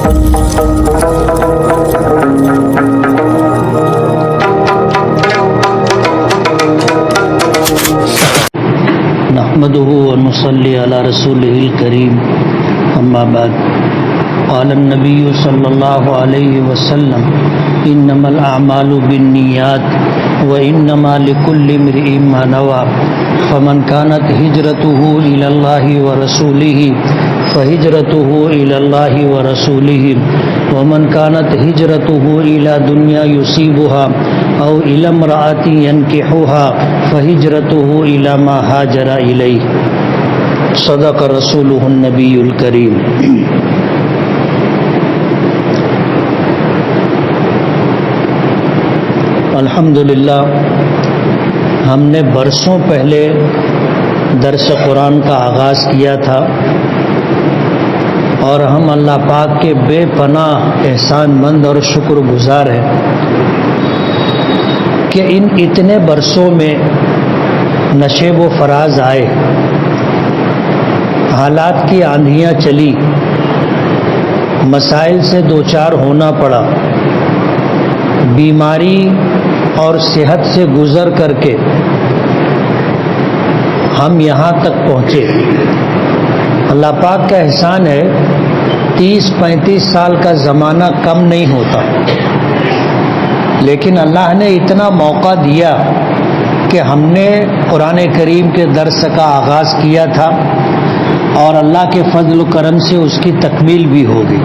نحمده ونصلي على رسوله الكريم اما بعد قال النبي صلى الله عليه وسلم انما الاعمال بالنيات وانما لكل امرئ ما نوى فمن كانت هجرته الى الله ورسوله فهجرته الى الله ورسوله ومن كانت هجرته الى دنيا يصيبها او الى امرأة ينكحها فهجرته الى ما هاجر اليه صدق رسوله النبي الكريم. الحمدللہ ہم نے برسوں پہلے درس قرآن کا آغاز کیا تھا اور ہم اللہ پاک کے بے پناہ احسان مند اور شکر گزار ہیں کہ ان اتنے برسوں میں نشیب و فراز آئے، حالات کی آندھیاں چلی، مسائل سے دوچار ہونا پڑا، بیماری اور صحت سے گزر کر کے ہم یہاں تک پہنچے۔ اللہ پاک کا احسان ہے، 30-35 سال کا زمانہ کم نہیں ہوتا، لیکن اللہ نے اتنا موقع دیا کہ ہم نے قرآن کریم کے درس کا آغاز کیا تھا اور اللہ کے فضل و کرم سے اس کی تکمیل بھی ہوگی،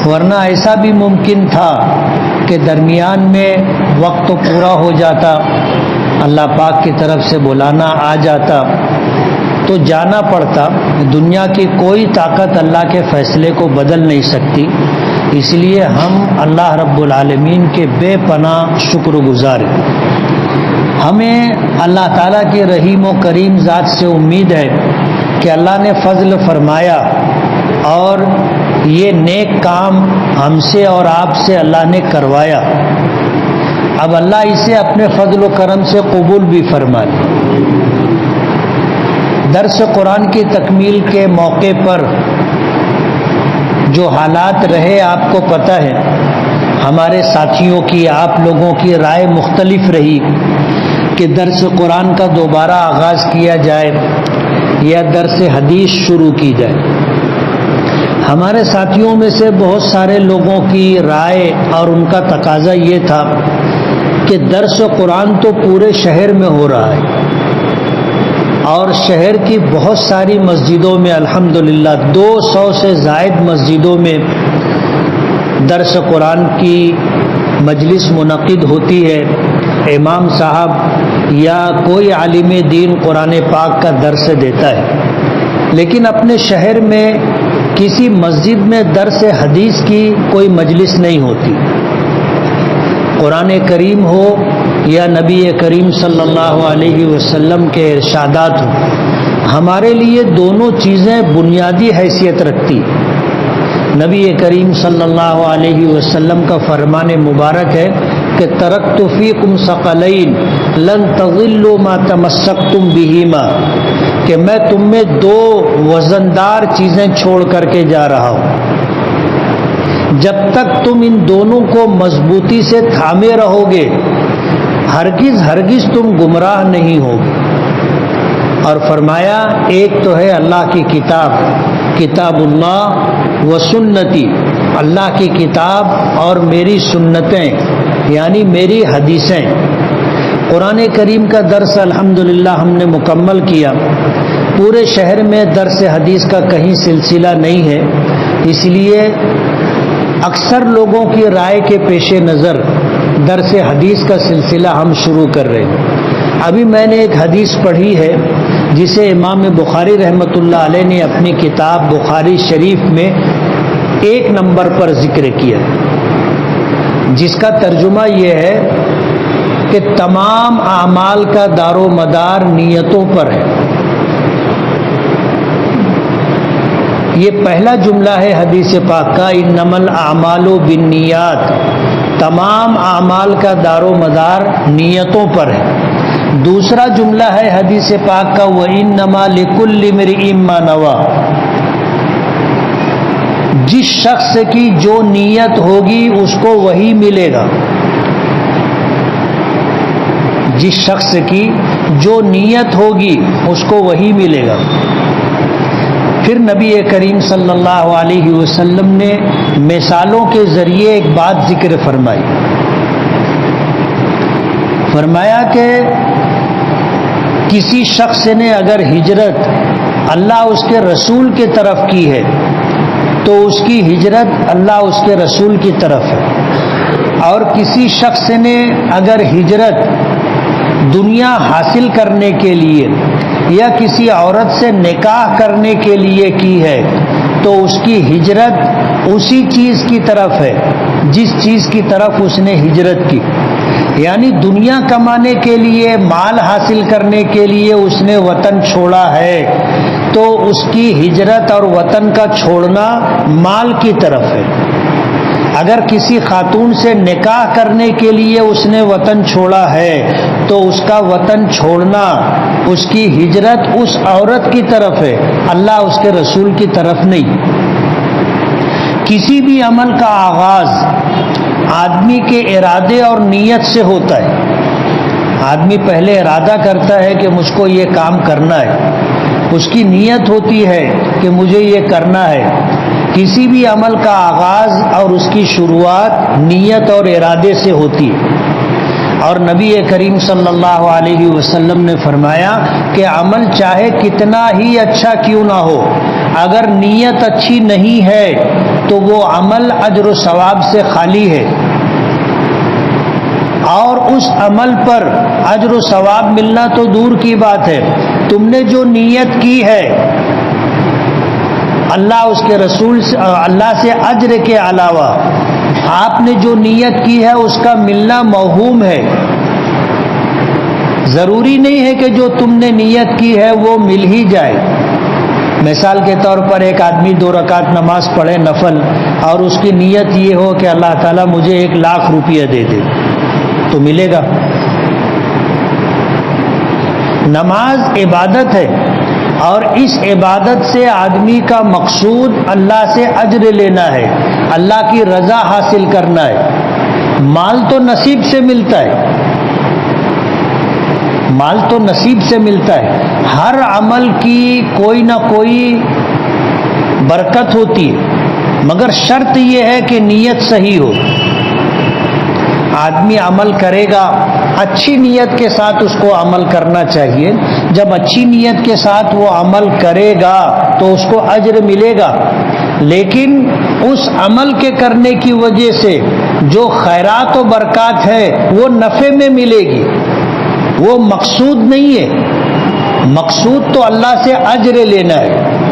ورنہ ایسا بھی ممکن تھا کہ درمیان میں وقت تو پورا ہو جاتا، اللہ پاک کی طرف سے بلانا آ جاتا تو جانا پڑتا۔ دنیا کی کوئی طاقت اللہ کے فیصلے کو بدل نہیں سکتی، اس لیے ہم اللہ رب العالمین کے بے پناہ شکر گزار ہیں۔ ہمیں اللہ تعالیٰ کی رحیم و کریم ذات سے امید ہے کہ اللہ نے فضل فرمایا اور یہ نیک کام ہم سے اور آپ سے اللہ نے کروایا، اب اللہ اسے اپنے فضل و کرم سے قبول بھی فرما لے۔ درس قرآن کی تکمیل کے موقع پر جو حالات رہے آپ کو پتہ ہے، ہمارے ساتھیوں کی، آپ لوگوں کی رائے مختلف رہی کہ درس قرآن کا دوبارہ آغاز کیا جائے یا درس حدیث شروع کی جائے۔ ہمارے ساتھیوں میں سے بہت سارے لوگوں کی رائے اور ان کا تقاضا یہ تھا کہ درس قرآن تو پورے شہر میں ہو رہا ہے اور شہر کی بہت ساری مسجدوں میں الحمدللہ 200 سے زائد مسجدوں میں درس قرآن کی مجلس منعقد ہوتی ہے، امام صاحب یا کوئی عالم دین قرآن پاک کا درس دیتا ہے، لیکن اپنے شہر میں کسی مسجد میں درس حدیث کی کوئی مجلس نہیں ہوتی۔ قرآن کریم ہو یا نبی کریم صلی اللہ علیہ وسلم کے ارشادات ہوں، ہمارے لیے دونوں چیزیں بنیادی حیثیت رکھتی۔ نبی کریم صلی اللہ علیہ وسلم کا فرمان مبارک ہے کہ ترکت فیکم ثقلین لن تضلوا ما تمسکتم بہما، کہ میں تم میں 2 وزندار چیزیں چھوڑ کر کے جا رہا ہوں، جب تک تم ان دونوں کو مضبوطی سے تھامے رہو گے ہرگز تم گمراہ نہیں ہوگے۔ اور فرمایا ایک تو ہے اللہ کی کتاب، کتاب اللہ و سنتی، اللہ کی کتاب اور میری سنتیں یعنی میری حدیثیں۔ قرآن کریم کا درس الحمدللہ ہم نے مکمل کیا۔ پورے شہر میں درس حدیث کا کہیں سلسلہ نہیں ہے، اس لیے اکثر لوگوں کی رائے کے پیش نظر درس حدیث کا سلسلہ ہم شروع کر رہے ہیں۔ ابھی میں نے ایک حدیث پڑھی ہے جسے امام بخاری رحمۃ اللہ علیہ نے اپنی کتاب بخاری شریف میں 1 نمبر پر ذکر کیا، جس کا ترجمہ یہ ہے کہ تمام اعمال کا دار و مدار نیتوں پر ہے۔ یہ پہلا جملہ ہے حدیث پاک کا، انما الاعمال بالنیات، تمام اعمال کا دار و مدار نیتوں پر ہے۔ دوسرا جملہ ہے حدیث پاک کا وَإِنَّمَا لِكُلِّ امْرِئٍ مَّا نَوَىٰ، جس جس شخص کی جو نیت ہوگی اس کو وہی ملے گا. جس شخص کی جو نیت ہوگی اس کو وہی ملے گا. پھر نبی کریم صلی اللہ علیہ وسلم نے مثالوں کے ذریعے ایک بات ذکر فرمائی. فرمایا کہ کسی شخص نے اگر ہجرت اللہ اس کے رسول کی طرف کی ہے تو اس کی ہجرت اللہ اس کے رسول کی طرف ہے. اور کسی شخص نے اگر ہجرت دنیا حاصل کرنے کے لیے یا کسی عورت سے نکاح کرنے کے لیے کی ہے تو اس کی ہجرت اسی چیز کی طرف ہے جس چیز کی طرف اس نے ہجرت کی. یعنی دنیا کمانے کے لیے، مال حاصل کرنے کے لیے اس نے وطن چھوڑا ہے تو اس کی ہجرت اور وطن کا چھوڑنا مال کی طرف ہے. اگر کسی خاتون سے نکاح کرنے کے لیے اس نے وطن چھوڑا ہے تو اس کا وطن چھوڑنا، اس کی ہجرت اس عورت کی طرف ہے، اللہ اس کے رسول کی طرف نہیں. کسی بھی عمل کا آغاز آدمی کے ارادے اور نیت سے ہوتا ہے. آدمی پہلے ارادہ کرتا ہے کہ مجھ کو یہ کام کرنا ہے، اس کی نیت ہوتی ہے کہ مجھے یہ کرنا ہے. کسی بھی عمل کا آغاز اور اس کی شروعات نیت اور ارادے سے ہوتی ہے. اور نبی کریم صلی اللہ علیہ وسلم نے فرمایا کہ عمل چاہے کتنا ہی اچھا کیوں نہ ہو، اگر نیت اچھی نہیں ہے تو وہ عمل اجر و ثواب سے خالی ہے. اور اس عمل پر اجر و ثواب ملنا تو دور کی بات ہے، تم نے جو نیت کی ہے اللہ اس کے رسول سے، اللہ سے اجر کے علاوہ آپ نے جو نیت کی ہے اس کا ملنا موہوم ہے. ضروری نہیں ہے کہ جو تم نے نیت کی ہے وہ مل ہی جائے. مثال کے طور پر ایک آدمی 2 رکعت نماز پڑھے نفل اور اس کی نیت یہ ہو کہ اللہ تعالیٰ مجھے 1,00,000 روپیہ دے دے تو ملے گا. نماز عبادت ہے اور اس عبادت سے آدمی کا مقصود اللہ سے اجر لینا ہے، اللہ کی رضا حاصل کرنا ہے. مال تو نصیب سے ملتا ہے، مال تو نصیب سے ملتا ہے. ہر عمل کی کوئی نہ کوئی برکت ہوتی ہے، مگر شرط یہ ہے کہ نیت صحیح ہو. آدمی عمل کرے گا، اچھی نیت کے ساتھ اس کو عمل کرنا چاہیے. جب اچھی نیت کے ساتھ وہ عمل کرے گا تو اس کو اجر ملے گا. لیکن اس عمل کے کرنے کی وجہ سے جو خیرات و برکات ہے وہ نفع میں ملے گی، وہ مقصود نہیں ہے. مقصود تو اللہ سے اجر لینا ہے،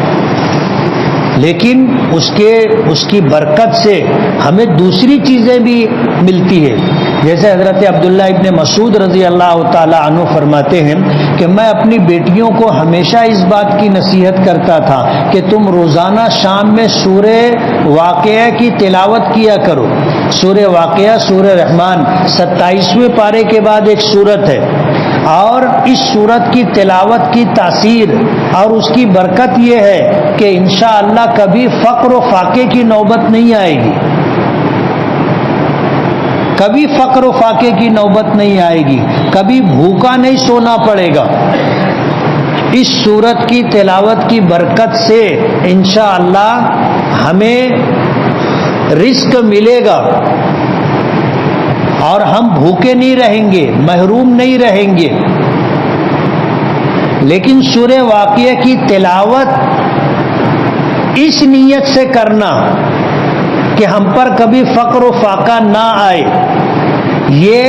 لیکن اس کی برکت سے ہمیں دوسری چیزیں بھی ملتی ہے. جیسے حضرت عبداللہ ابن مسعود رضی اللہ تعالی عنہ فرماتے ہیں کہ میں اپنی بیٹیوں کو ہمیشہ اس بات کی نصیحت کرتا تھا کہ تم روزانہ شام میں سورہ واقعہ کی تلاوت کیا کرو. سورہ واقعہ سورہ رحمان 27ویں پارے کے بعد ایک سورت ہے، اور اس سورت کی تلاوت کی تاثیر اور اس کی برکت یہ ہے کہ انشاءاللہ کبھی فقر و فاقے کی نوبت نہیں آئے گی. کبھی فقر و فاقے کی نوبت نہیں آئے گی، کبھی بھوکا نہیں سونا پڑے گا. اس سورت کی تلاوت کی برکت سے انشاءاللہ ہمیں رزق ملے گا اور ہم بھوکے نہیں رہیں گے، محروم نہیں رہیں گے. لیکن سورہ واقعہ کی تلاوت اس نیت سے کرنا کہ ہم پر کبھی فقر و فاقہ نہ آئے، یہ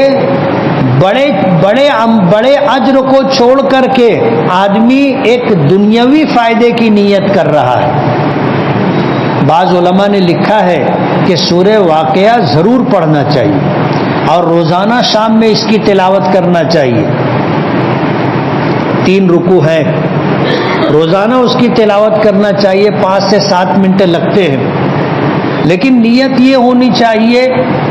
بڑے اجر کو چھوڑ کر کے آدمی ایک دنیاوی فائدے کی نیت کر رہا ہے. بعض علماء نے لکھا ہے کہ سورہ واقعہ ضرور پڑھنا چاہیے اور روزانہ شام میں اس کی تلاوت کرنا چاہیے. 3 رکوع ہیں، روزانہ اس کی تلاوت کرنا چاہیے. 5 سے 7 منٹ لگتے ہیں، لیکن نیت یہ ہونی چاہیے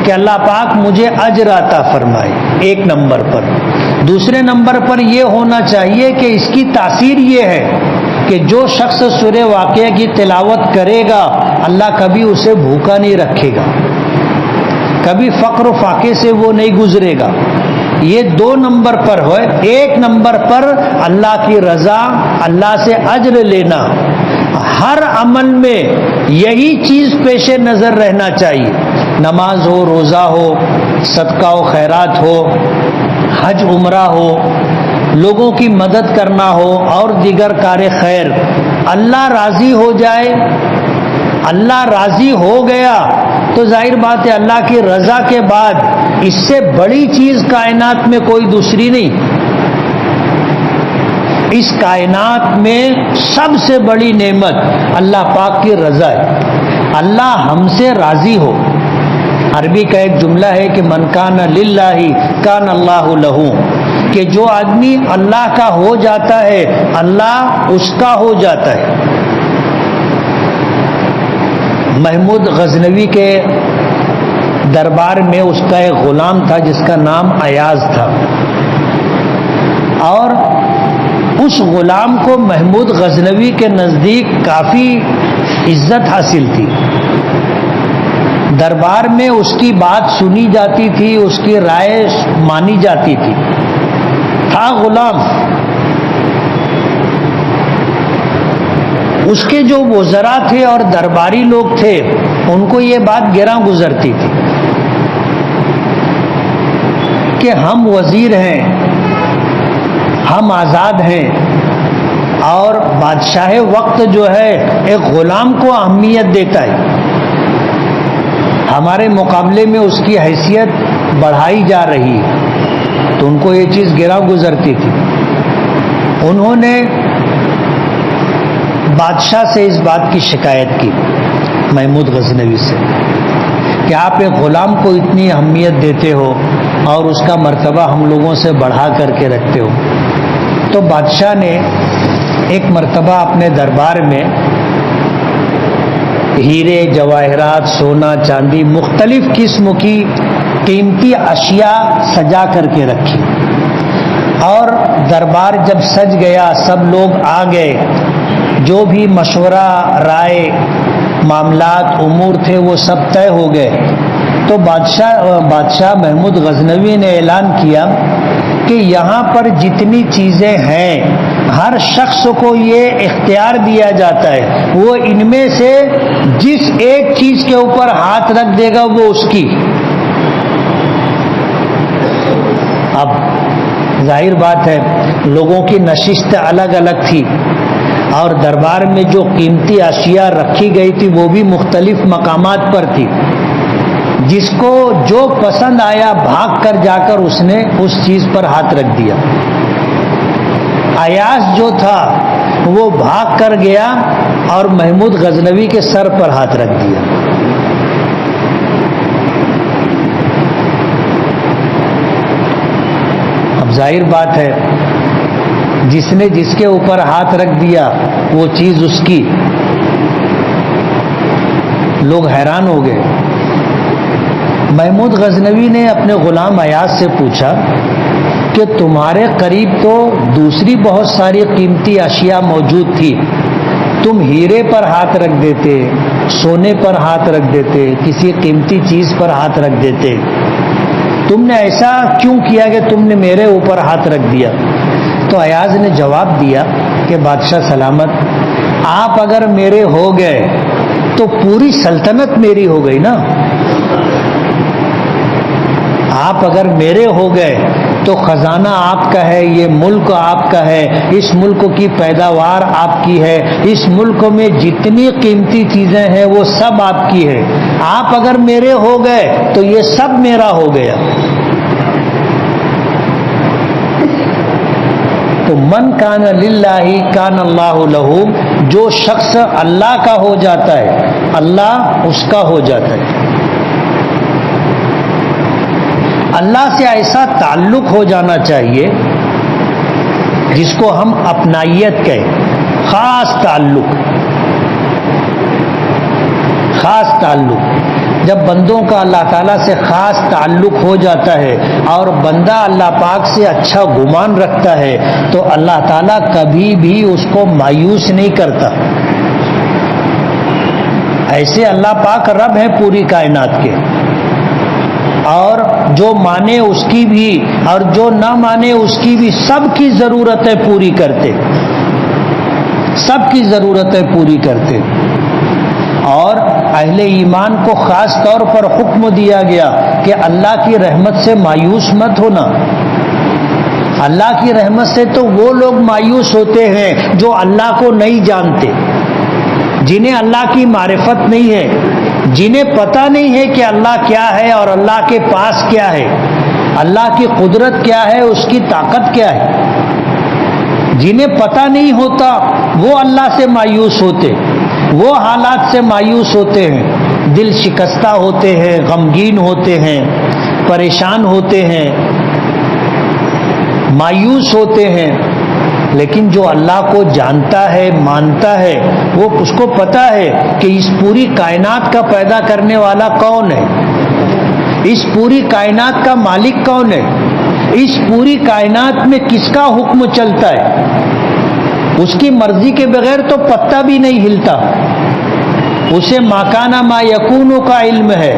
کہ اللہ پاک مجھے اجر عطا فرمائے، 1 نمبر پر. دوسرے نمبر پر یہ ہونا چاہیے کہ اس کی تاثیر یہ ہے کہ کہ جو شخص سورہ واقعہ کی تلاوت کرے گا اللہ کبھی اسے بھوکا نہیں رکھے گا، کبھی فقر و فاقے سے وہ نہیں گزرے گا. یہ 2 نمبر پر ہے. 1 نمبر پر اللہ کی رضا، اللہ سے اجر لینا. ہر عمل میں یہی چیز پیش نظر رہنا چاہیے. نماز ہو، روزہ ہو، صدقہ و خیرات ہو، حج عمرہ ہو، لوگوں کی مدد کرنا ہو اور دیگر کار خیر. اللہ راضی ہو جائے، اللہ راضی ہو گیا تو ظاہر بات ہے اللہ کی رضا کے بعد اس سے بڑی چیز کائنات میں کوئی دوسری نہیں. اس کائنات میں سب سے بڑی نعمت اللہ پاک کی رضا ہے، اللہ ہم سے راضی ہو. عربی کا ایک جملہ ہے کہ من کان للہ کان اللہ لہ، کہ جو آدمی اللہ کا ہو جاتا ہے اللہ اس کا ہو جاتا ہے. محمود غزنوی کے دربار میں اس کا ایک غلام تھا جس کا نام ایاز تھا، اور اس غلام کو محمود غزنوی کے نزدیک کافی عزت حاصل تھی. دربار میں اس کی بات سنی جاتی تھی، اس کی رائے مانی جاتی تھی. تھا غلام. اس کے جو وزراء تھے اور درباری لوگ تھے ان کو یہ بات گراں گزرتی تھی کہ ہم وزیر ہیں، ہم آزاد ہیں، اور بادشاہ وقت جو ہے ایک غلام کو اہمیت دیتا ہے، ہمارے مقابلے میں اس کی حیثیت بڑھائی جا رہی ہے. تو ان کو یہ چیز گراں گزرتی تھی. انہوں نے بادشاہ سے اس بات کی شکایت کی، محمود غزنوی سے، کہ آپ ایک غلام کو اتنی اہمیت دیتے ہو اور اس کا مرتبہ ہم لوگوں سے بڑھا کر کے رکھتے ہو. تو بادشاہ نے ایک مرتبہ اپنے دربار میں ہیرے، جواہرات، سونا، چاندی، مختلف قسم کی قیمتی اشیاء سجا کر کے رکھی. اور دربار جب سج گیا، سب لوگ آ گئے، جو بھی مشورہ، رائے، معاملات، امور تھے وہ سب طے ہو گئے. تو بادشاہ محمود غزنوی نے اعلان کیا کہ یہاں پر جتنی چیزیں ہیں ہر شخص کو یہ اختیار دیا جاتا ہے، وہ ان میں سے جس ایک چیز کے اوپر ہاتھ رکھ دے گا وہ اس کی. اب ظاہر بات ہے لوگوں کی نشست الگ الگ تھی، اور دربار میں جو قیمتی اشیاء رکھی گئی تھی وہ بھی مختلف مقامات پر تھی. جس کو جو پسند آیا بھاگ کر جا کر اس نے اس چیز پر ہاتھ رکھ دیا. ایاز جو تھا وہ بھاگ کر گیا اور محمود غزنوی کے سر پر ہاتھ رکھ دیا. اب ظاہر بات ہے جس نے جس کے اوپر ہاتھ رکھ دیا وہ چیز اس کی. لوگ حیران ہو گئے. محمود غزنوی نے اپنے غلام ایاز سے پوچھا کہ تمہارے قریب تو دوسری بہت ساری قیمتی اشیاء موجود تھی، تم ہیرے پر ہاتھ رکھ دیتے، سونے پر ہاتھ رکھ دیتے، کسی قیمتی چیز پر ہاتھ رکھ دیتے، تم نے ایسا کیوں کیا کہ تم نے میرے اوپر ہاتھ رکھ دیا؟ تو ایاز نے جواب دیا کہ بادشاہ سلامت، آپ اگر میرے ہو گئے تو پوری سلطنت میری ہو گئی نا. آپ اگر میرے ہو گئے تو خزانہ آپ کا ہے، یہ ملک آپ کا ہے، اس ملک کی پیداوار آپ کی ہے، اس ملک میں جتنی قیمتی چیزیں ہیں وہ سب آپ کی ہے. آپ اگر میرے ہو گئے تو یہ سب میرا ہو گیا. تو من کان للہ کان اللہ لہ، جو شخص اللہ کا ہو جاتا ہے اللہ اس کا ہو جاتا ہے. اللہ سے ایسا تعلق ہو جانا چاہیے جس کو ہم اپنائیت کہیں، خاص تعلق. جب بندوں کا اللہ تعالیٰ سے خاص تعلق ہو جاتا ہے اور بندہ اللہ پاک سے اچھا گمان رکھتا ہے تو اللہ تعالیٰ کبھی بھی اس کو مایوس نہیں کرتا. ایسے اللہ پاک رب ہے پوری کائنات کے، اور جو مانے اس کی بھی اور جو نہ مانے اس کی بھی سب کی ضرورتیں پوری کرتے، سب کی ضرورتیں پوری کرتے. اور اہل ایمان کو خاص طور پر حکم دیا گیا کہ اللہ کی رحمت سے مایوس مت ہونا. اللہ کی رحمت سے تو وہ لوگ مایوس ہوتے ہیں جو اللہ کو نہیں جانتے، جنہیں اللہ کی معرفت نہیں ہے، جنہیں پتہ نہیں ہے کہ اللہ کیا ہے اور اللہ کے پاس کیا ہے، اللہ کی قدرت کیا ہے، اس کی طاقت کیا ہے. جنہیں پتہ نہیں ہوتا وہ اللہ سے مایوس ہوتے، وہ حالات سے مایوس ہوتے ہیں، دل شکستہ ہوتے ہیں، غمگین ہوتے ہیں، پریشان ہوتے ہیں، مایوس ہوتے ہیں. لیکن جو اللہ کو جانتا ہے، مانتا ہے، وہ اس کو پتہ ہے کہ اس پوری کائنات کا پیدا کرنے والا کون ہے، اس پوری کائنات کا مالک کون ہے، اس پوری کائنات میں کس کا حکم چلتا ہے. اس کی مرضی کے بغیر تو پتہ بھی نہیں ہلتا. اسے ما کان ما یکون کا علم ہے،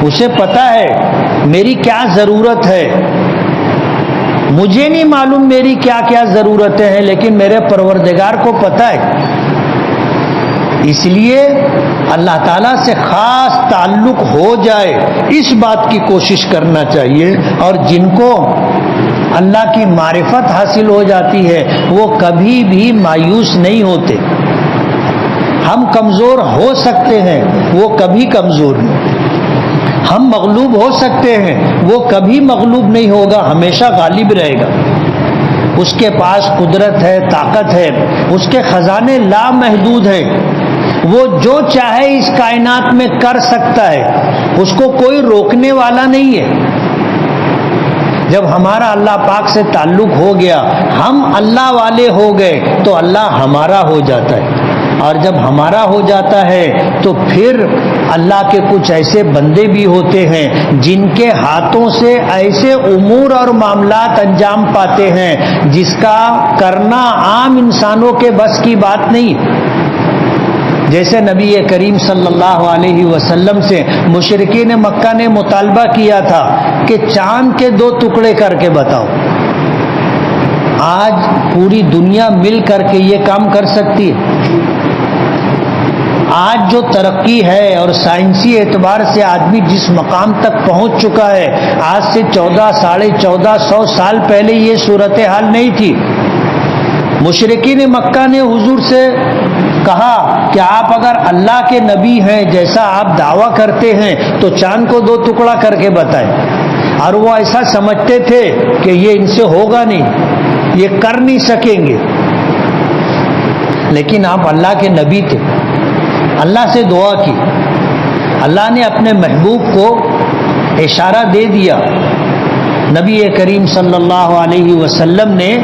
اسے پتہ ہے میری کیا ضرورت ہے. مجھے نہیں معلوم میری کیا کیا ضرورتیں ہیں، لیکن میرے پروردگار کو پتہ ہے. اس لیے اللہ تعالیٰ سے خاص تعلق ہو جائے اس بات کی کوشش کرنا چاہیے. اور جن کو اللہ کی معرفت حاصل ہو جاتی ہے وہ کبھی بھی مایوس نہیں ہوتے. ہم کمزور ہو سکتے ہیں، وہ کبھی کمزور نہیں. ہم مغلوب ہو سکتے ہیں، وہ کبھی مغلوب نہیں ہوگا، ہمیشہ غالب رہے گا. اس کے پاس قدرت ہے، طاقت ہے، اس کے خزانے لامحدود ہیں. وہ جو چاہے اس کائنات میں کر سکتا ہے، اس کو کوئی روکنے والا نہیں ہے. جب ہمارا اللہ پاک سے تعلق ہو گیا، ہم اللہ والے ہو گئے تو اللہ ہمارا ہو جاتا ہے. اور جب ہمارا ہو جاتا ہے تو پھر اللہ کے کچھ ایسے بندے بھی ہوتے ہیں جن کے ہاتھوں سے ایسے امور اور معاملات انجام پاتے ہیں جس کا کرنا عام انسانوں کے بس کی بات نہیں. جیسے نبی کریم صلی اللہ علیہ وسلم سے مشرکین مکہ نے مطالبہ کیا تھا کہ چاند کے 2 ٹکڑے کر کے بتاؤ. آج پوری دنیا مل کر کے یہ کام کر سکتی ہے. آج جو ترقی ہے اور سائنسی اعتبار سے آدمی جس مقام تک پہنچ چکا ہے، آج سے 1400 سال پہلے یہ صورتحال نہیں تھی. مشرکین مکہ نے حضور سے کہا کہ آپ اگر اللہ کے نبی ہیں جیسا آپ دعویٰ کرتے ہیں تو چاند کو 2 ٹکڑا کر کے بتائیں. اور وہ ایسا سمجھتے تھے کہ یہ ان سے ہوگا نہیں، یہ کر نہیں سکیں گے. لیکن آپ اللہ کے نبی تھے، اللہ سے دعا کی، اللہ نے اپنے محبوب کو اشارہ دے دیا. نبی کریم صلی اللہ علیہ وسلم نے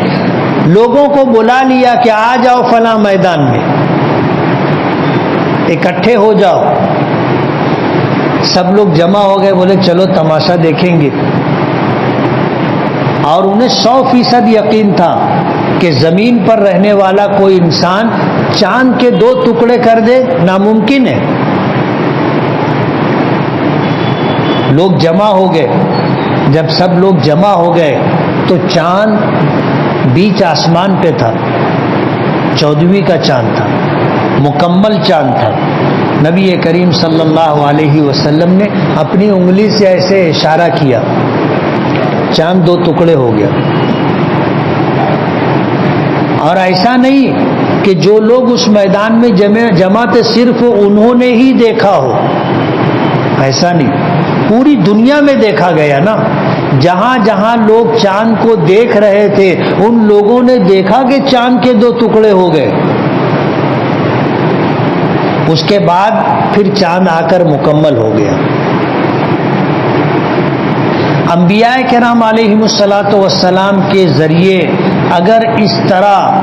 لوگوں کو بلا لیا کہ آ جاؤ فلاں میدان میں، اکٹھے ہو جاؤ. سب لوگ جمع ہو گئے، بولے چلو تماشا دیکھیں گے. اور انہیں 100% یقین تھا کہ زمین پر رہنے والا کوئی انسان چاند کے 2 ٹکڑے کر دے ناممکن ہے. لوگ جمع ہو گئے. جب سب لوگ جمع ہو گئے تو چاند بیچ آسمان پہ تھا، 14ویں کا چاند تھا، مکمل چاند تھا. نبی کریم صلی اللہ علیہ وسلم نے اپنی انگلی سے ایسے اشارہ کیا، چاند 2 ٹکڑے ہو گیا. اور ایسا نہیں کہ جو لوگ اس میدان میں جمع تھے صرف انہوں نے ہی دیکھا ہو، ایسا نہیں، پوری دنیا میں دیکھا گیا نا. جہاں جہاں لوگ چاند کو دیکھ رہے تھے ان لوگوں نے دیکھا کہ چاند کے 2 ٹکڑے ہو گئے. اس کے بعد پھر چاند آ کر مکمل ہو گیا. انبیاء کرام علیہم الصلاۃ والسلام کے ذریعے اگر اس طرح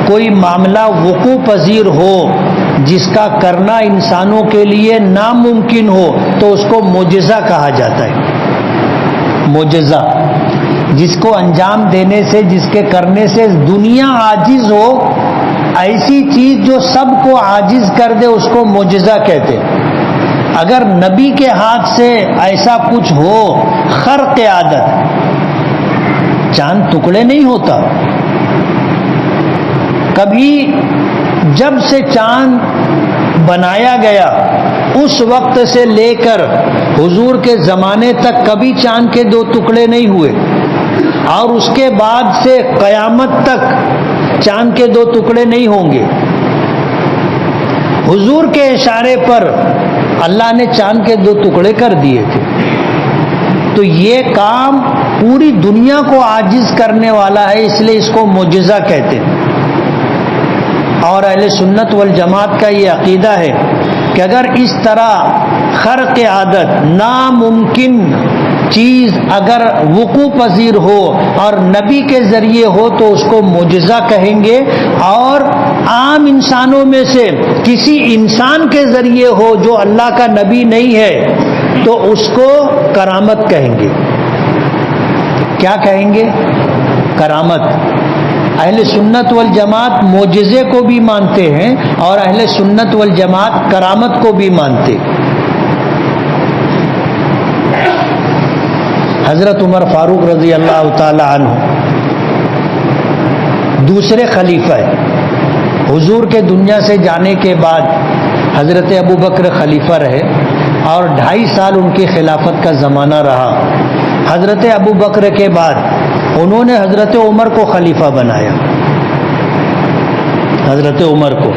کوئی معاملہ وقوع پذیر ہو جس کا کرنا انسانوں کے لیے ناممکن ہو تو اس کو معجزہ کہا جاتا ہے۔ معجزہ جس کو انجام دینے سے، جس کے کرنے سے دنیا عاجز ہو، ایسی چیز جو سب کو عاجز کر دے اس کو معجزہ کہتے ہیں۔ اگر نبی کے ہاتھ سے ایسا کچھ ہو، خرق عادت، چاند ٹکڑے نہیں ہوتا۔ کبھی جب سے چاند بنایا گیا اس وقت سے لے کر حضور کے زمانے تک کبھی چاند کے دو ٹکڑے نہیں ہوئے، اور اس کے بعد سے قیامت تک چاند کے دو ٹکڑے نہیں ہوں گے۔ حضور کے اشارے پر اللہ نے چاند کے دو ٹکڑے کر دیے تھے۔ تو یہ کام پوری دنیا کو عاجز کرنے والا ہے، اس لیے اس کو معجزہ کہتے ہیں۔ اور اہل سنت والجماعت کا یہ عقیدہ ہے کہ اگر اس طرح خرق عادت، ناممکن چیز اگر وقوع پذیر ہو اور نبی کے ذریعے ہو تو اس کو معجزہ کہیں گے، اور عام انسانوں میں سے کسی انسان کے ذریعے ہو جو اللہ کا نبی نہیں ہے تو اس کو کرامت کہیں گے۔ کیا کہیں گے؟ کرامت۔ اہل سنت والجماعت معجزے کو بھی مانتے ہیں اور اہل سنت والجماعت کرامت کو بھی مانتے۔ حضرت عمر فاروق رضی اللہ تعالی عنہ دوسرے خلیفہ ہیں۔ حضور کے دنیا سے جانے کے بعد حضرت ابو بکر خلیفہ رہے اور 2.5 سال ان کی خلافت کا زمانہ رہا۔ حضرت ابو بکر کے بعد انہوں نے حضرت عمر کو خلیفہ بنایا، حضرت عمر کو۔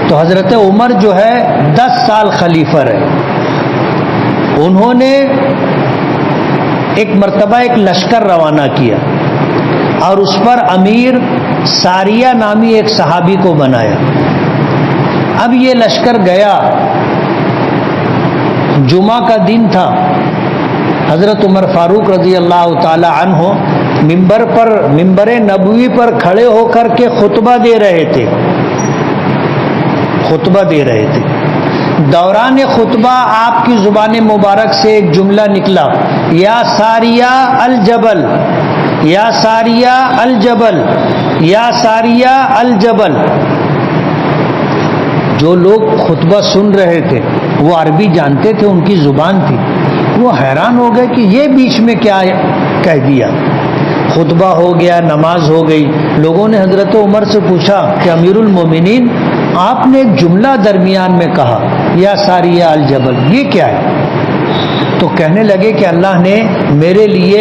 تو حضرت عمر جو ہے 10 سال خلیفہ رہے۔ انہوں نے ایک مرتبہ ایک لشکر روانہ کیا اور اس پر امیر ساریہ نامی ایک صحابی کو بنایا۔ اب یہ لشکر گیا، جمعہ کا دن تھا، حضرت عمر فاروق رضی اللہ تعالی عنہ ممبر نبوی پر کھڑے ہو کر کے خطبہ دے رہے تھے۔ دوران خطبہ آپ کی زبان مبارک سے ایک جملہ نکلا، یا ساریہ الجبل، یا ساریہ الجبل، یا ساریہ الجبل۔ جو لوگ خطبہ سن رہے تھے وہ عربی جانتے تھے، ان کی زبان تھی، وہ حیران ہو گئے کہ یہ بیچ میں کیا کہہ دیا۔ خطبہ ہو گیا، نماز ہو گئی۔ لوگوں نے حضرت عمر سے پوچھا کہ امیر المومنین، آپ نے ایک جملہ درمیان میں کہا یا ساریہ الجبل، یہ کیا ہے؟ تو کہنے لگے کہ اللہ نے میرے لیے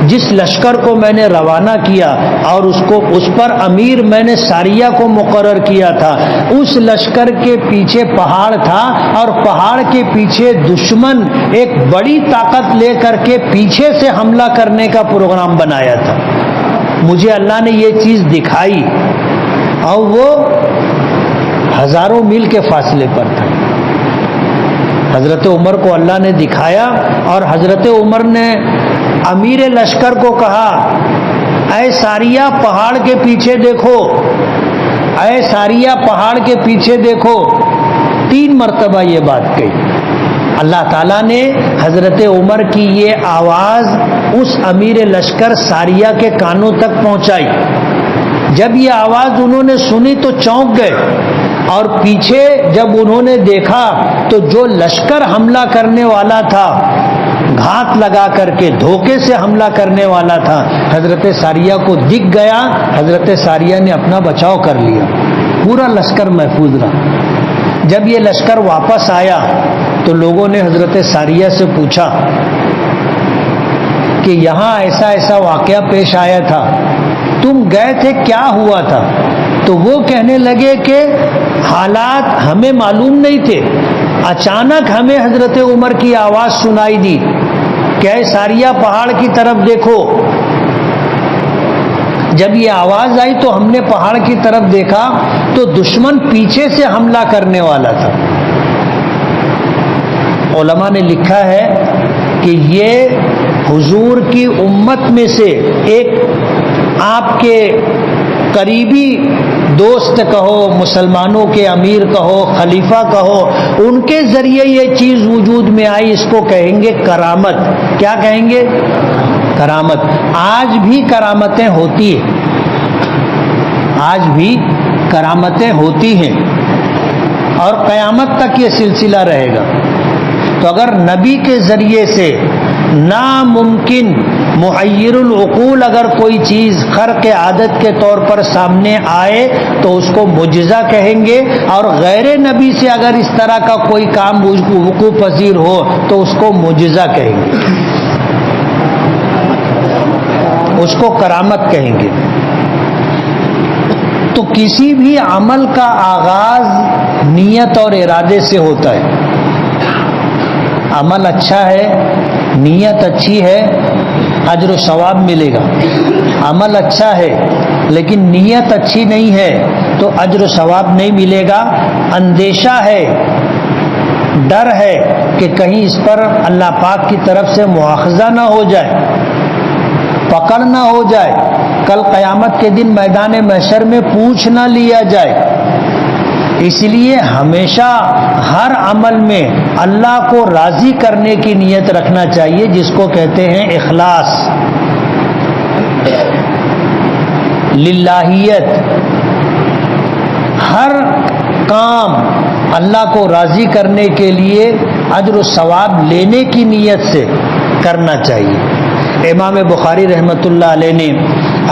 جس لشکر کو میں نے روانہ کیا اور اس پر امیر میں نے ساریہ کو مقرر کیا تھا، اس لشکر کے پیچھے پہاڑ تھا اور پہاڑ کے پیچھے دشمن ایک بڑی طاقت لے کر کے پیچھے سے حملہ کرنے کا پروگرام بنایا تھا۔ مجھے اللہ نے یہ چیز دکھائی اور وہ ہزاروں میل کے فاصلے پر تھا۔ حضرت عمر کو اللہ نے دکھایا اور حضرت عمر نے امیر لشکر کو کہا، اے ساریہ پہاڑ کے پیچھے دیکھو، اے ساریہ پہاڑ کے پیچھے دیکھو۔ 3 مرتبہ یہ بات کہی۔ اللہ تعالیٰ نے حضرت عمر کی یہ آواز اس امیر لشکر ساریہ کے کانوں تک پہنچائی۔ جب یہ آواز انہوں نے سنی تو چونک گئے، اور پیچھے جب انہوں نے دیکھا تو جو لشکر حملہ کرنے والا تھا، گھات لگا کر کے دھوکے سے حملہ کرنے والا تھا، حضرت ساریہ کو دکھ گیا۔ حضرت ساریہ نے اپنا بچاؤ کر لیا، پورا لشکر محفوظ رہا۔ جب یہ لشکر واپس آیا تو لوگوں نے حضرت ساریہ سے پوچھا کہ یہاں ایسا ایسا واقعہ پیش آیا تھا، تم گئے تھے، کیا ہوا تھا؟ تو وہ کہنے لگے کہ حالات ہمیں معلوم نہیں تھے، اچانک ہمیں حضرت عمر کی آواز سنائی دی کہ اے ساریہ پہاڑ کی طرف دیکھو۔ جب یہ آواز آئی تو ہم نے پہاڑ کی طرف دیکھا تو دشمن پیچھے سے حملہ کرنے والا تھا۔ علماء نے لکھا ہے کہ یہ حضور کی امت میں سے ایک آپ کے قریبی دوست کہو، مسلمانوں کے امیر کہو، خلیفہ کہو، ان کے ذریعے یہ چیز وجود میں آئی، اس کو کہیں گے کرامت۔ کیا کہیں گے؟ کرامت۔ آج بھی کرامتیں ہوتی ہیں، آج بھی کرامتیں ہوتی ہیں اور قیامت تک یہ سلسلہ رہے گا۔ تو اگر نبی کے ذریعے سے ناممکن محیر العقول اگر کوئی چیز خرق عادت کے طور پر سامنے آئے تو اس کو معجزہ کہیں گے، اور غیر نبی سے اگر اس طرح کا کوئی کام وقوع پذیر ہو تو اس کو معجزہ کہیں گے، اس کو کرامت کہیں گے۔ تو کسی بھی عمل کا آغاز نیت اور ارادے سے ہوتا ہے۔ عمل اچھا ہے، نیت اچھی ہے، اجر و ثواب ملے گا۔ عمل اچھا ہے لیکن نیت اچھی نہیں ہے تو اجر و ثواب نہیں ملے گا۔ اندیشہ ہے، ڈر ہے کہ کہیں اس پر اللہ پاک کی طرف سے مواخذہ نہ ہو جائے، پکڑ نہ ہو جائے، کل قیامت کے دن میدان محشر میں پوچھ نہ لیا جائے۔ اس لیے ہمیشہ ہر عمل میں اللہ کو راضی کرنے کی نیت رکھنا چاہیے، جس کو کہتے ہیں اخلاص، للہیت۔ ہر کام اللہ کو راضی کرنے کے لیے اجر و ثواب لینے کی نیت سے کرنا چاہیے۔ امام بخاری رحمۃ اللہ علیہ نے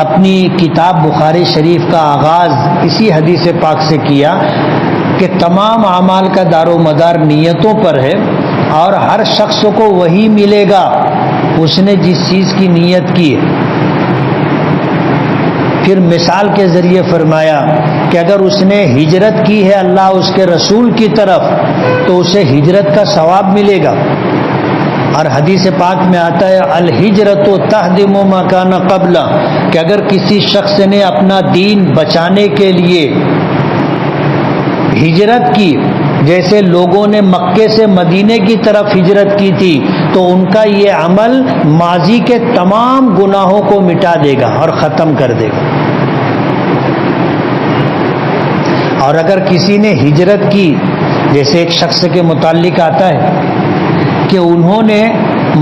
اپنی کتاب بخاری شریف کا آغاز اسی حدیث پاک سے کیا کہ تمام اعمال کا دار و مدار نیتوں پر ہے، اور ہر شخص کو وہی ملے گا اس نے جس چیز کی نیت کی ہے۔ پھر مثال کے ذریعے فرمایا کہ اگر اس نے ہجرت کی ہے اللہ اس کے رسول کی طرف تو اسے ہجرت کا ثواب ملے گا۔ اور حدیث پاک میں آتا ہے الہجرت تہدم ما کان قبل، کہ اگر کسی شخص نے اپنا دین بچانے کے لیے ہجرت کی، جیسے لوگوں نے مکے سے مدینے کی طرف ہجرت کی تھی، تو ان کا یہ عمل ماضی کے تمام گناہوں کو مٹا دے گا اور ختم کر دے گا۔ اور اگر کسی نے ہجرت کی، جیسے ایک شخص کے متعلق آتا ہے کہ انہوں نے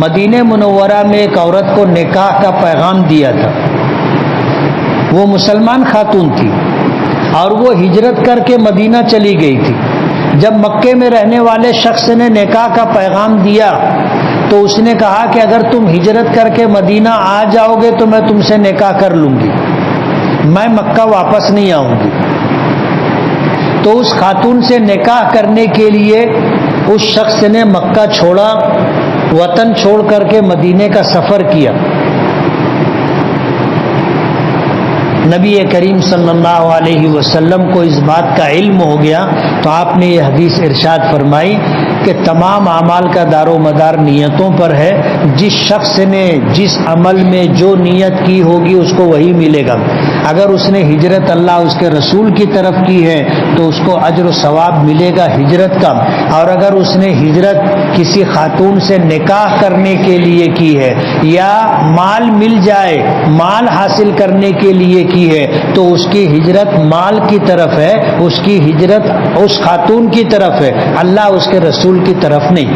مدینہ منورہ میں ایک عورت کو نکاح کا پیغام دیا تھا، وہ مسلمان خاتون تھی اور وہ ہجرت کر کے مدینہ چلی گئی تھی۔ جب مکے میں رہنے والے شخص نے نکاح کا پیغام دیا تو اس نے کہا کہ اگر تم ہجرت کر کے مدینہ آ جاؤ گے تو میں تم سے نکاح کر لوں گی، میں مکہ واپس نہیں آؤں گی۔ تو اس خاتون سے نکاح کرنے کے لیے اس شخص نے مکہ چھوڑا، وطن چھوڑ کر کے مدینے کا سفر کیا۔ نبی کریم صلی اللہ علیہ وسلم کو اس بات کا علم ہو گیا تو آپ نے یہ حدیث ارشاد فرمائی کہ تمام اعمال کا دار و مدار نیتوں پر ہے، جس شخص نے جس عمل میں جو نیت کی ہوگی اس کو وہی ملے گا۔ اگر اس نے ہجرت اللہ اس کے رسول کی طرف کی ہے تو اس کو اجر و ثواب ملے گا ہجرت کا، اور اگر اس نے ہجرت کسی خاتون سے نکاح کرنے کے لیے کی ہے یا مال مل جائے مال حاصل کرنے کے لیے کی ہے تو اس کی ہجرت مال کی طرف ہے، اس کی ہجرت اس خاتون کی طرف ہے، اللہ اس کے رسول کی طرف نہیں۔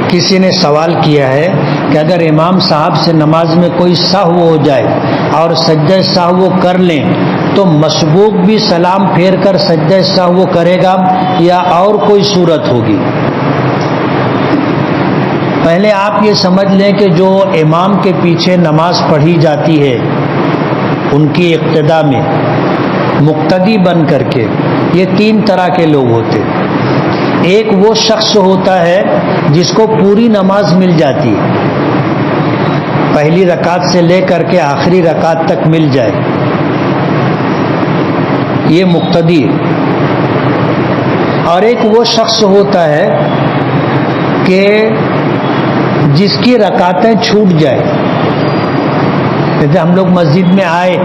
کسی نے سوال کیا ہے کہ اگر امام صاحب سے نماز میں کوئی سہو ہو جائے اور سجدہ سہو کر لیں تو مسبوق بھی سلام پھیر کر سجدہ سہو کرے گا یا اور کوئی صورت ہوگی؟ پہلے آپ یہ سمجھ لیں کہ جو امام کے پیچھے نماز پڑھی جاتی ہے ان کی اقتداء میں مقتدی بن کر کے یہ تین طرح کے لوگ ہوتے ہیں۔ ایک وہ شخص ہوتا ہے جس کو پوری نماز مل جاتی ہے، پہلی رکعت سے لے کر کے آخری رکعت تک مل جائے، یہ مقتدی۔ اور ایک وہ شخص ہوتا ہے کہ جس کی رکعتیں چھوٹ جائے، جیسے ہم لوگ مسجد میں آئے،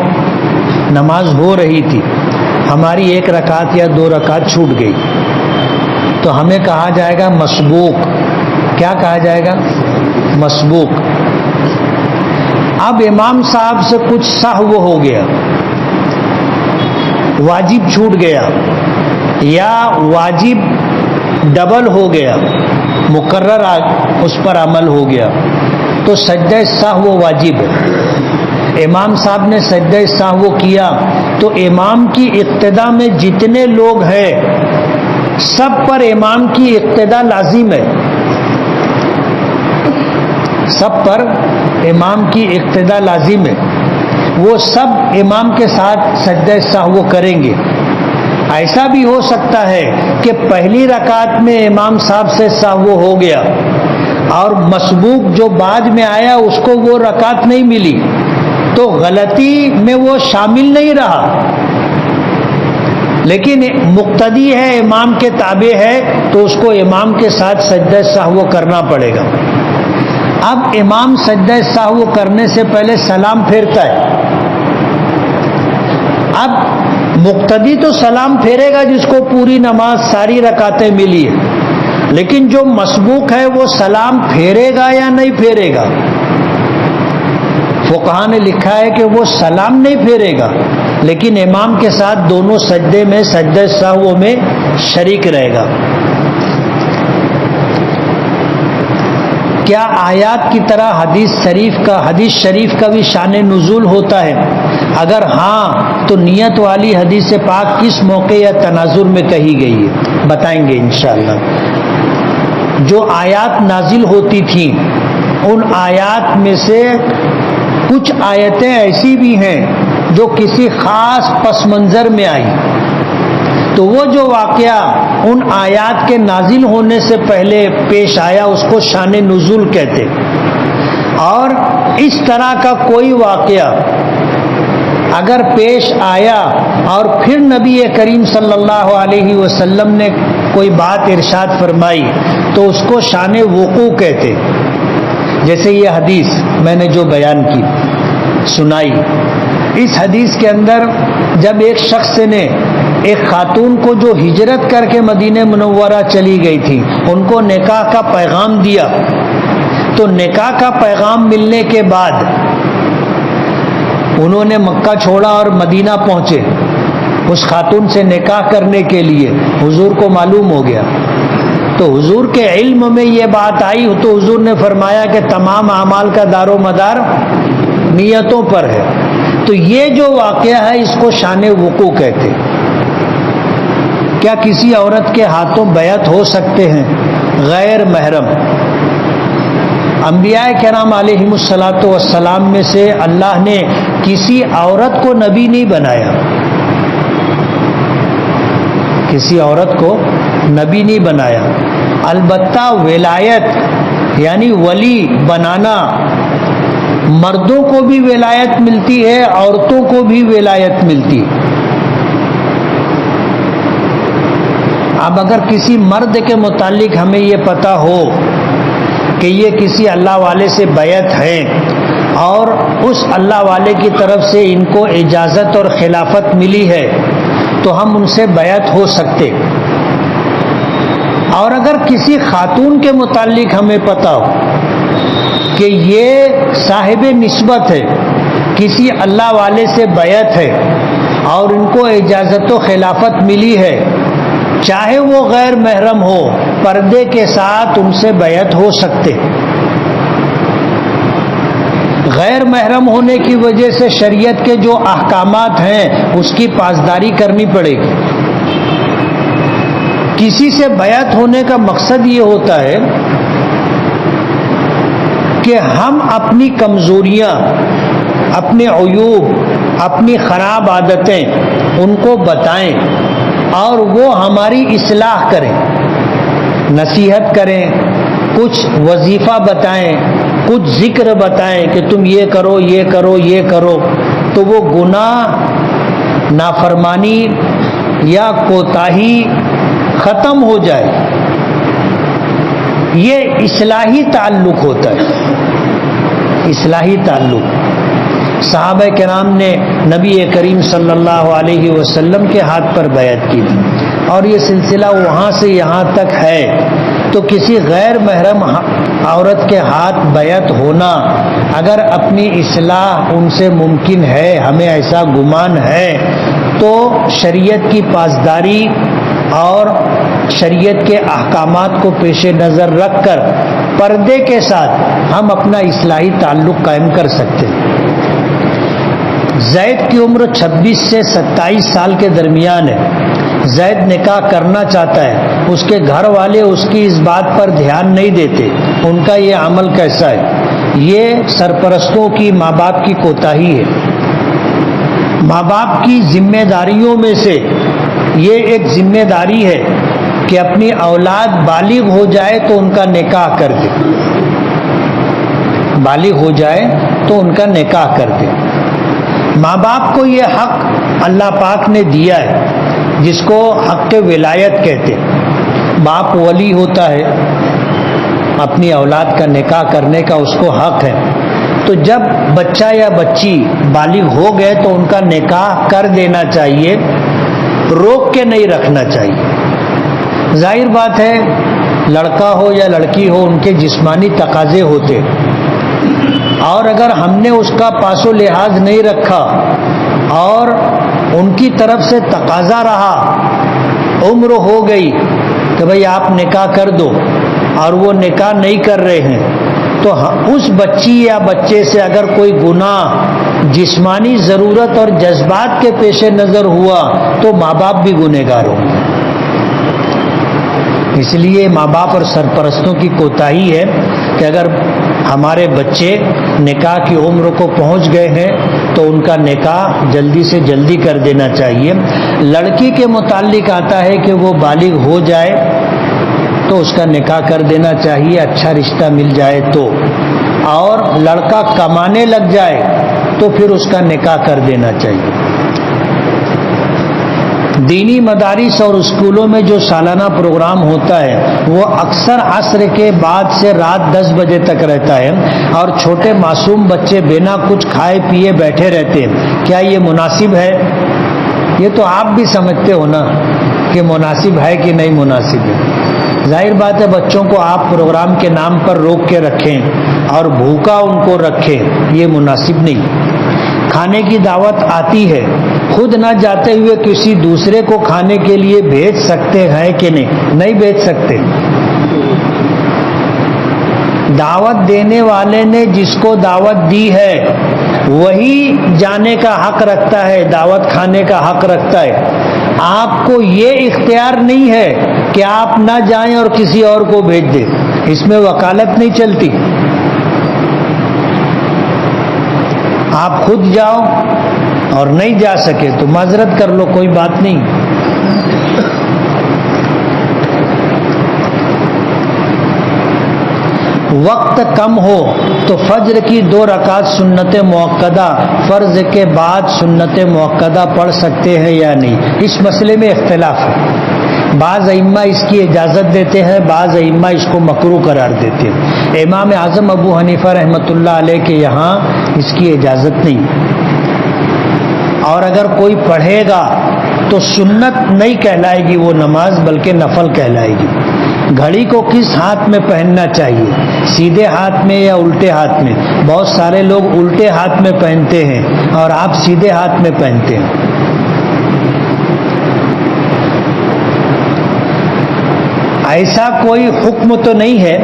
نماز ہو رہی تھی، ہماری ایک رکعت یا دو رکعت چھوٹ گئی تو ہمیں کہا جائے گا مسبوق۔ کیا کہا جائے گا؟ مسبوق۔ اب امام صاحب سے کچھ سہو ہو گیا، واجب چھوٹ گیا یا واجب ڈبل ہو گیا، مقرر اس پر عمل ہو گیا، تو سجدہ سہو واجب ہے۔ امام صاحب نے سجدہ سہو کیا تو امام کی اقتدا میں جتنے لوگ ہیں سب پر امام کی اقتدا لازم ہے، سب پر امام کی اقتدا لازم ہے، وہ سب امام کے ساتھ سجدہ سہو کریں گے۔ ایسا بھی ہو سکتا ہے کہ پہلی رکعت میں امام صاحب سے سہو ہو گیا اور مسبوق جو بعد میں آیا اس کو وہ رکعت نہیں ملی، تو غلطی میں وہ شامل نہیں رہا، لیکن مقتدی ہے، امام کے تابع ہے، تو اس کو امام کے ساتھ سجدہ سہو کرنا پڑے گا۔ اب امام سجدہ سہو کرنے سے پہلے سلام پھیرتا ہے۔ اب مقتدی تو سلام پھیرے گا جس کو پوری نماز ساری رکعتیں ملی ہے، لیکن جو مسبوق ہے وہ سلام پھیرے گا یا نہیں پھیرے گا؟ فقہاء نے لکھا ہے کہ وہ سلام نہیں پھیرے گا، لیکن امام کے ساتھ دونوں سجدے میں سجدہ سہو میں شریک رہے گا۔ کیا آیات کی طرح حدیث شریف کا بھی شان نزول ہوتا ہے؟ اگر ہاں تو نیت والی حدیث پاک کس موقع یا تناظر میں کہی گئی ہے؟ بتائیں گے انشاءاللہ۔ جو آیات نازل ہوتی تھیں ان آیات میں سے کچھ آیتیں ایسی بھی ہیں جو کسی خاص پس منظر میں آئی، تو وہ جو واقعہ ان آیات کے نازل ہونے سے پہلے پیش آیا اس کو شان نزول کہتے۔ اور اس طرح کا کوئی واقعہ اگر پیش آیا اور پھر نبی کریم صلی اللہ علیہ وسلم نے کوئی بات ارشاد فرمائی تو اس کو شان وقوع کہتے۔ جیسے یہ حدیث میں نے جو بیان کی سنائی، اس حدیث کے اندر جب ایک شخص نے ایک خاتون کو جو ہجرت کر کے مدینہ منورہ چلی گئی تھی ان کو نکاح کا پیغام دیا، تو نکاح کا پیغام ملنے کے بعد انہوں نے مکہ چھوڑا اور مدینہ پہنچے اس خاتون سے نکاح کرنے کے لیے۔ حضور کو معلوم ہو گیا تو حضور کے علم میں یہ بات آئی تو حضور نے فرمایا کہ تمام اعمال کا دار و مدار نیتوں پر ہے۔ تو یہ جو واقعہ ہے اس کو شان وقوع کہتے۔ کیا کسی عورت کے ہاتھوں بیعت ہو سکتے ہیں غیر محرم؟ انبیاء کرام علیہم الصلاۃ والسلام میں سے اللہ نے کسی عورت کو نبی نہیں بنایا، کسی عورت کو نبی نہیں بنایا، البتہ ولایت یعنی ولی بنانا مردوں کو بھی ولایت ملتی ہے، عورتوں کو بھی ولایت ملتی ہے۔ اب اگر کسی مرد کے متعلق ہمیں یہ پتہ ہو کہ یہ کسی اللہ والے سے بیعت ہے اور اس اللہ والے کی طرف سے ان کو اجازت اور خلافت ملی ہے تو ہم ان سے بیعت ہو سکتے۔ اور اگر کسی خاتون کے متعلق ہمیں پتہ ہو کہ یہ صاحب نسبت ہے، کسی اللہ والے سے بیعت ہے اور ان کو اجازت و خلافت ملی ہے، چاہے وہ غیر محرم ہو، پردے کے ساتھ ان سے بیعت ہو سکتے۔ غیر محرم ہونے کی وجہ سے شریعت کے جو احکامات ہیں اس کی پاسداری کرنی پڑے گی۔ کسی سے بیعت ہونے کا مقصد یہ ہوتا ہے کہ ہم اپنی کمزوریاں، اپنے عیوب، اپنی خراب عادتیں ان کو بتائیں اور وہ ہماری اصلاح کریں، نصیحت کریں، کچھ وظیفہ بتائیں، کچھ ذکر بتائیں کہ تم یہ کرو، یہ کرو، یہ کرو، تو وہ گناہ، نافرمانی یا کوتاہی ختم ہو جائے۔ یہ اصلاحی تعلق ہوتا ہے، اصلاحی تعلق۔ صحابہ کرام نے نبی کریم صلی اللہ علیہ وسلم کے ہاتھ پر بیعت کی تھی اور یہ سلسلہ وہاں سے یہاں تک ہے۔ تو کسی غیر محرم عورت کے ہاتھ بیعت ہونا اگر اپنی اصلاح ان سے ممکن ہے، ہمیں ایسا گمان ہے، تو شریعت کی پاسداری اور شریعت کے احکامات کو پیش نظر رکھ کر پردے کے ساتھ ہم اپنا اصلاحی تعلق قائم کر سکتے ہیں۔ زید کی عمر 26 سے 27 سال کے درمیان ہے۔ زید نکاح کرنا چاہتا ہے، اس کے گھر والے اس کی اس بات پر دھیان نہیں دیتے، ان کا یہ عمل کیسا ہے؟ یہ سرپرستوں کی، ماں باپ کی کوتاہی ہے۔ ماں باپ کی ذمہ داریوں میں سے یہ ایک ذمہ داری ہے کہ اپنی اولاد بالغ ہو جائے تو ان کا نکاح کر دے، بالغ ہو جائے تو ان کا نکاح کر دے۔ ماں باپ کو یہ حق اللہ پاک نے دیا ہے، جس کو حق ولایت کہتے ہیں۔ باپ ولی ہوتا ہے، اپنی اولاد کا نکاح کرنے کا اس کو حق ہے۔ تو جب بچہ یا بچی بالغ ہو گئے تو ان کا نکاح کر دینا چاہیے، روک کے نہیں رکھنا چاہیے۔ ظاہر بات ہے، لڑکا ہو یا لڑکی ہو، ان کے جسمانی تقاضے ہوتے، اور اگر ہم نے اس کا پاس و لحاظ نہیں رکھا اور ان کی طرف سے تقاضا رہا، عمر ہو گئی کہ بھئی آپ نکاح کر دو، اور وہ نکاح نہیں کر رہے ہیں، تو اس بچی یا بچے سے اگر کوئی گناہ جسمانی ضرورت اور جذبات کے پیش نظر ہوا تو ماں باپ بھی گنہگار ہوں گے۔ اس لیے ماں باپ اور سرپرستوں کی کوتاہی ہے کہ اگر ہمارے بچے نکاح کی عمر کو پہنچ گئے ہیں تو ان کا نکاح جلدی سے جلدی کر دینا چاہیے۔ لڑکی کے متعلق آتا ہے کہ وہ بالغ ہو جائے تو اس کا نکاح کر دینا چاہیے، اچھا رشتہ مل جائے تو، اور لڑکا کمانے لگ جائے تو پھر اس کا نکاح کر دینا چاہیے۔ دینی مدارس اور اسکولوں میں جو سالانہ پروگرام ہوتا ہے وہ اکثر عصر کے بعد سے رات 10 بجے تک رہتا ہے، اور چھوٹے معصوم بچے بنا کچھ کھائے پیے بیٹھے رہتے ہیں۔ کیا یہ مناسب ہے؟ یہ تو آپ بھی سمجھتے ہو نا کہ مناسب ہے کہ نہیں مناسب ہے۔ ظاہر بات ہے، بچوں کو آپ پروگرام کے نام پر روک کے رکھیں اور بھوکا ان کو رکھیں، یہ مناسب نہیں۔ کھانے کی دعوت آتی ہے، خود نہ جاتے ہوئے کسی دوسرے کو کھانے کے لیے بھیج سکتے ہیں کہ نہیں؟ نہیں بھیج سکتے۔ دعوت دینے والے نے جس کو دعوت دی ہے وہی جانے کا حق رکھتا ہے، دعوت کھانے کا حق رکھتا ہے۔ آپ کو یہ اختیار نہیں ہے کہ آپ نہ جائیں اور کسی اور کو بھیج دیں، اس میں وکالت نہیں چلتی۔ آپ خود جاؤ اور نہیں جا سکے تو معذرت کر لو، کوئی بات نہیں۔ وقت کم ہو تو فجر کی 2 رکعت سنت موقدہ فرض کے بعد سنت موقدہ پڑھ سکتے ہیں یا نہیں، اس مسئلے میں اختلاف ہے۔ بعض ائمہ اس کی اجازت دیتے ہیں، بعض ائمہ اس کو مکروہ قرار دیتے ہیں۔ امام اعظم ابو حنیفہ رحمۃ اللہ علیہ کے یہاں اس کی اجازت نہیں، اور اگر کوئی پڑھے گا تو سنت نہیں کہلائے گی وہ نماز، بلکہ نفل کہلائے گی۔ گھڑی کو کس ہاتھ میں پہننا چاہیے، سیدھے ہاتھ میں یا الٹے ہاتھ میں؟ بہت سارے لوگ الٹے ہاتھ میں پہنتے ہیں اور آپ سیدھے ہاتھ میں پہنتے ہیں۔ ایسا کوئی حکم تو نہیں ہے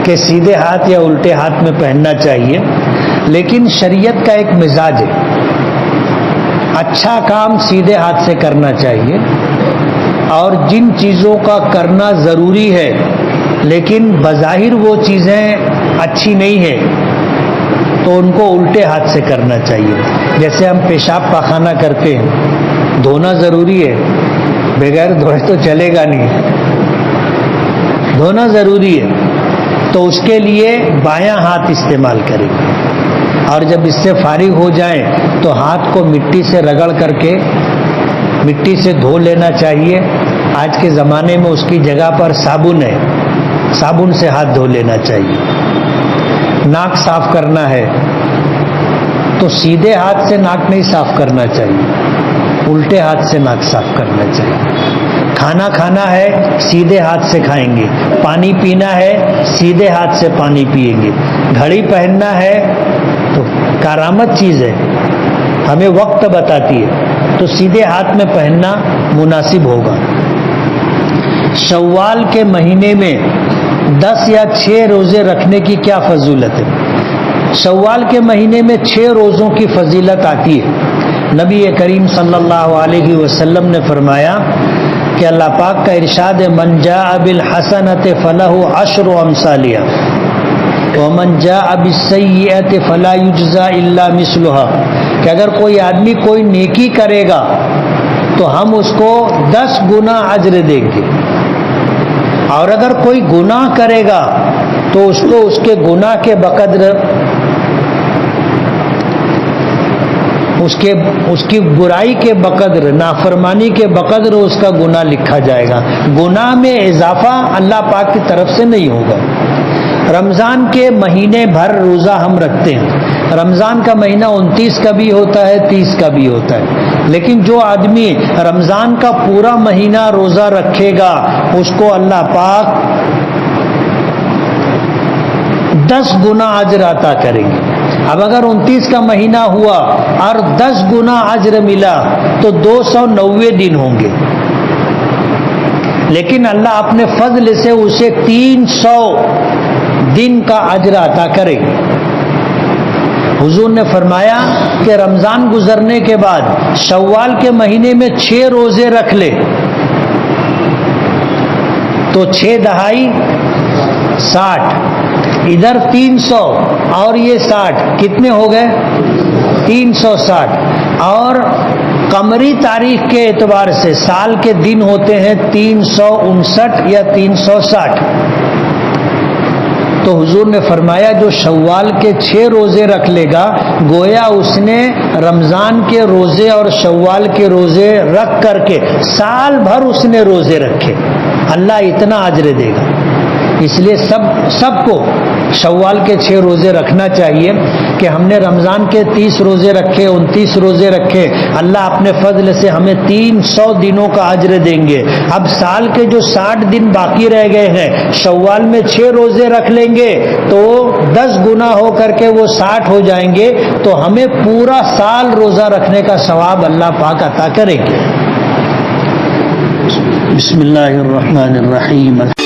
کہ سیدھے ہاتھ یا الٹے ہاتھ میں پہننا چاہیے، لیکن شریعت کا ایک مزاج ہے، اچھا کام سیدھے ہاتھ سے کرنا چاہیے، اور جن چیزوں کا کرنا ضروری ہے لیکن بظاہر وہ چیزیں اچھی نہیں ہیں تو ان کو الٹے ہاتھ سے کرنا چاہیے۔ جیسے ہم پیشاب پاخانہ کرتے ہیں، دھونا ضروری ہے، بغیر دھوئے تو چلے گا نہیں، دھونا ضروری ہے، تو اس کے لیے بایاں ہاتھ استعمال کریں، اور جب اس سے فارغ ہو جائیں تو ہاتھ کو مٹی سے رگڑ کر کے مٹی سے دھو لینا چاہیے۔ آج کے زمانے میں اس کی جگہ پر صابن ہے، صابن سے ہاتھ دھو لینا چاہیے۔ ناک صاف کرنا ہے تو سیدھے ہاتھ سے ناک نہیں صاف کرنا چاہیے، الٹے ہاتھ سے ناک صاف کرنا چاہیے۔ کھانا کھانا ہے سیدھے ہاتھ سے کھائیں گے، پانی پینا ہے سیدھے ہاتھ سے پانی پیئیں گے، گھڑی پہننا ہے تو کارآمد چیز ہے، ہمیں وقت بتاتی ہے تو سیدھے ہاتھ میں پہننا مناسب ہوگا۔ شوال کے مہینے میں 10 یا 6 روزے رکھنے کی کیا فضیلت ہے؟ شوال کے مہینے میں 6 روزوں کی فضیلت آتی ہے۔ نبی کریم صلی اللہ علیہ وسلم نے فرمایا کہ اللہ پاک کا ارشاد ہے، من جاء بالحسنۃ فلہ عشر امثالھا ومن جاء بالسیئۃ فلا یجزی الا مثلھا، کہ اگر کوئی آدمی کوئی نیکی کرے گا تو ہم اس کو 10 گنا اجر دیں گے، اور اگر کوئی گناہ کرے گا تو اس کو اس کے گناہ کے بقدر اس کی برائی کے بقدر، نافرمانی کے بقدر اس کا گناہ لکھا جائے گا۔ گناہ میں اضافہ اللہ پاک کی طرف سے نہیں ہوگا۔ رمضان کے مہینے بھر روزہ ہم رکھتے ہیں، رمضان کا مہینہ 29 کا بھی ہوتا ہے، 30 کا بھی ہوتا ہے، لیکن جو آدمی رمضان کا پورا مہینہ روزہ رکھے گا اس کو اللہ پاک 10 گنا اجر عطا کریں گے۔ اب اگر 29 کا مہینہ ہوا اور 10 گنا اجر ملا تو 290 دن ہوں گے، لیکن اللہ اپنے فضل سے اسے 300 دن کا اجر عطا کرے گا۔ حضور نے فرمایا کہ رمضان گزرنے کے بعد شوال کے مہینے میں 6 روزے رکھ لے تو 6 دہائی 60، ادھر 300 اور یہ 60، کتنے ہو گئے؟ 360۔ اور قمری تاریخ کے اعتبار سے سال کے دن ہوتے ہیں 359 یا 360۔ تو حضور نے فرمایا جو شوال کے 6 روزے رکھ لے گا گویا اس نے رمضان کے روزے اور شوال کے روزے رکھ کر کے سال بھر اس نے روزے رکھے، اللہ اتنا اجر دے گا۔ اس لیے سب کو شوال کے 6 روزے رکھنا چاہیے کہ ہم نے رمضان کے 30 روزے رکھے، 29 روزے رکھے، اللہ اپنے فضل سے ہمیں 300 دنوں کا اجر دیں گے۔ اب سال کے جو 60 دن باقی رہ گئے ہیں شوال میں 6 روزے رکھ لیں گے تو 10 گنا ہو کر کے وہ 60 ہو جائیں گے، تو ہمیں پورا سال روزہ رکھنے کا ثواب اللہ پاک عطا کریں گے۔ بسم اللہ الرحمن الرحیم۔